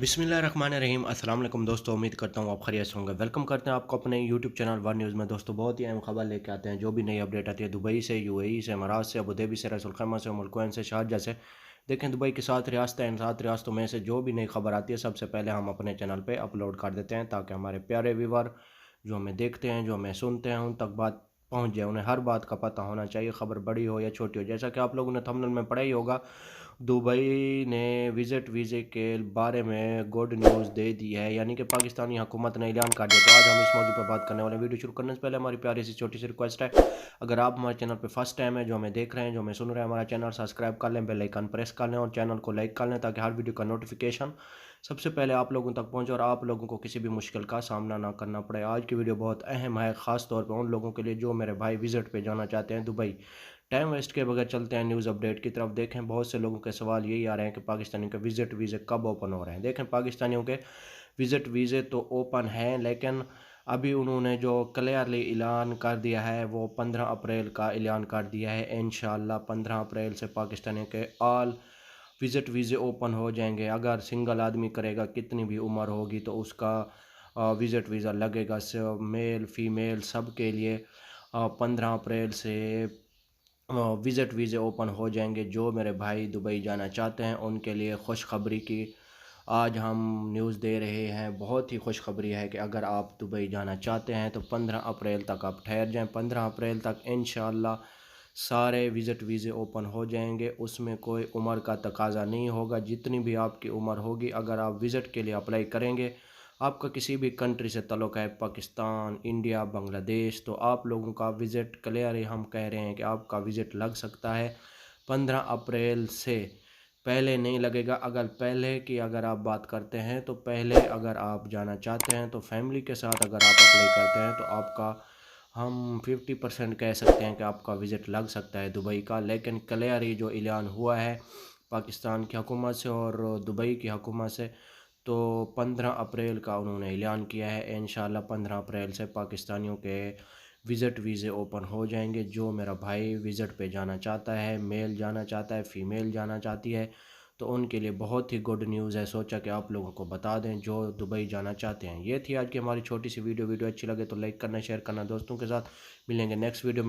बिस्मिल्लाहिर्रहमानिर्रहीम। अस्सलाम वालेकुम दोस्तों, उम्मीद करता हूँ आप खैरियत से होंगे। वेलकम करते हैं आपको अपने यूट्यूब चैनल वन न्यूज़ में। दोस्तों बहुत ही अहम खबर लेके आते हैं। जो भी नई अपडेट आती है दुबई से, यूएई से, इमारात से, अबूधाबी से, रसूल खैमा से, मुल्कों से, शारजा से, देखें दुबई की 7 रियासतें, इन 7 रियासतों में से जो भी नई खबर आती है सबसे पहले हम अपने चैनल पर अपलोड कर देते हैं, ताकि हमारे प्यारे व्यूवर जो हमें देखते हैं, जो हमें सुनते हैं, उन तक बात पहुंच जाए। उन्हें हर बात का पता होना चाहिए, खबर बड़ी हो या छोटी हो। जैसा कि आप लोगों ने थंबनेल में पढ़ा ही होगा, दुबई ने विजिट वीज़े के बारे में गुड न्यूज़ दे दी है, यानी कि पाकिस्तानी हुकूमत ने ऐलान कर दिया। तो आज हम इस मौजू पर बात करने वाले हैं। वीडियो शुरू करने से पहले हमारी प्यारी सी छोटी सी रिक्वेस्ट है, अगर आप हमारे चैनल पर फर्स्ट टाइम है, जो हमें देख रहे हैं, जो हमें सुन रहे हैं, हमारा चैनल सब्सक्राइब कर लें, बेल आइकन प्रेस कर लें और चैनल को लाइक कर लें, ताकि हर वीडियो का नोटिफिकेशन सबसे पहले आप लोगों तक पहुंचे और आप लोगों को किसी भी मुश्किल का सामना ना करना पड़े। आज की वीडियो बहुत अहम है, ख़ास तौर पर उन लोगों के लिए जो मेरे भाई विजिट पे जाना चाहते हैं दुबई। टाइम वेस्ट के बगैर चलते हैं न्यूज़ अपडेट की तरफ। देखें बहुत से लोगों के सवाल यही आ रहे हैं कि पाकिस्तानियों के विजिट वीज़े कब ओपन हो रहे हैं। देखें पाकिस्तानियों के विजिट वीज़े तो ओपन हैं, लेकिन अभी उन्होंने जो क्लियरली ऐलान कर दिया है वो 15 अप्रैल का ऐलान कर दिया है। इंशाल्लाह 15 अप्रैल से पाकिस्तानियों के ऑल विजिट वीज़े ओपन हो जाएंगे। अगर सिंगल आदमी करेगा, कितनी भी उम्र होगी, तो उसका विजिट वीज़ा लगेगा। मेल फीमेल सब के लिए 15 अप्रैल से विजिट वीज़े ओपन हो जाएंगे। जो मेरे भाई दुबई जाना चाहते हैं उनके लिए खुशखबरी की आज हम न्यूज़ दे रहे हैं। बहुत ही खुशखबरी है कि अगर आप दुबई जाना चाहते हैं तो 15 अप्रैल तक आप ठहर जाएं। 15 अप्रैल तक इंशाल्लाह सारे विजिट वीज़े ओपन हो जाएंगे। उसमें कोई उम्र का तकाजा नहीं होगा। जितनी भी आपकी उम्र होगी, अगर आप विज़िट के लिए अप्लाई करेंगे, आपका किसी भी कंट्री से ताल्लुक़ है, पाकिस्तान, इंडिया, बांग्लादेश, तो आप लोगों का विज़िट क्लियर ही हम कह रहे हैं कि आपका विज़िट लग सकता है 15 अप्रैल से। पहले नहीं लगेगा। अगर आप बात करते हैं तो पहले अगर आप जाना चाहते हैं तो फैमिली के साथ अगर आप अप्लाई करते हैं तो आपका हम 50% कह सकते हैं कि आपका विज़िट लग सकता है दुबई का। लेकिन क्लियर ही जो ऐलान हुआ है पाकिस्तान की हुकूमत से और दुबई की हुकूमत से, तो 15 अप्रैल का उन्होंने ऐलान किया है। इंशाल्लाह 15 अप्रैल से पाकिस्तानियों के विज़िट वीज़े ओपन हो जाएंगे। जो मेरा भाई विज़िट पे जाना चाहता है, मेल जाना चाहता है, फ़ीमेल जाना चाहती है, तो उनके लिए बहुत ही गुड न्यूज़ है। सोचा कि आप लोगों को बता दें जो दुबई जाना चाहते हैं। ये थी आज की हमारी छोटी सी वीडियो। अच्छी लगे तो लाइक करना, शेयर करना दोस्तों के साथ। मिलेंगे नेक्स्ट वीडियो में।